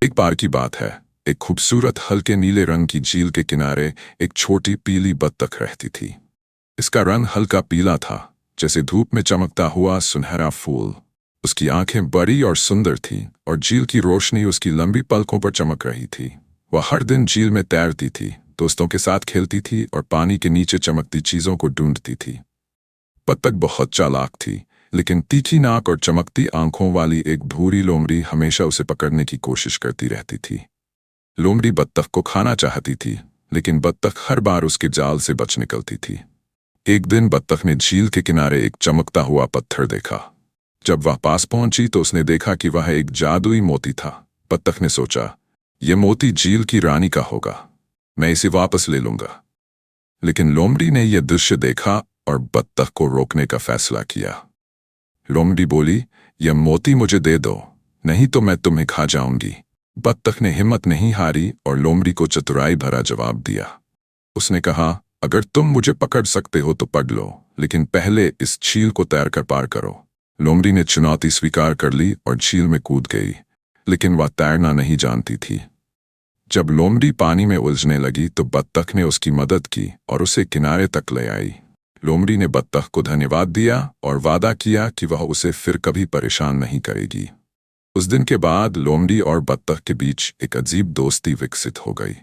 एक बार की बात है। एक खूबसूरत हल्के नीले रंग की झील के किनारे एक छोटी पीली बत्तख रहती थी। इसका रंग हल्का पीला था, जैसे धूप में चमकता हुआ सुनहरा फूल। उसकी आंखें बड़ी और सुंदर थीं और झील की रोशनी उसकी लंबी पलकों पर चमक रही थी। वह हर दिन झील में तैरती थी, दोस्तों के साथ खेलती थी और पानी के नीचे चमकती चीजों को ढूंढती थी। बत्तख बहुत चालाक थी, लेकिन तीखी नाक और चमकती आंखों वाली एक भूरी लोमड़ी हमेशा उसे पकड़ने की कोशिश करती रहती थी। लोमड़ी बत्तख को खाना चाहती थी, लेकिन बत्तख हर बार उसके जाल से बच निकलती थी। एक दिन बत्तख ने झील के किनारे एक चमकता हुआ पत्थर देखा। जब वह पास पहुंची तो उसने देखा कि वह एक जादुई मोती था। बत्तख ने सोचा, यह मोती झील की रानी का होगा, मैं इसे वापस ले लूंगा। लेकिन लोमड़ी ने यह दृश्य देखा और बत्तख को रोकने का फैसला किया। लोमड़ी बोली, यह मोती मुझे दे दो, नहीं तो मैं तुम्हें खा जाऊंगी। बत्तख ने हिम्मत नहीं हारी और लोमड़ी को चतुराई भरा जवाब दिया। उसने कहा, अगर तुम मुझे पकड़ सकते हो तो पकड़ लो, लेकिन पहले इस झील को तैरकर पार करो। लोमड़ी ने चुनौती स्वीकार कर ली और झील में कूद गई, लेकिन वह तैरना नहीं जानती थी। जब लोमड़ी पानी में उलझने लगी तो बत्तख ने उसकी मदद की और उसे किनारे तक ले आई। लोमड़ी ने बत्तख को धन्यवाद दिया और वादा किया कि वह उसे फिर कभी परेशान नहीं करेगी। उस दिन के बाद लोमड़ी और बत्तख के बीच एक अजीब दोस्ती विकसित हो गई।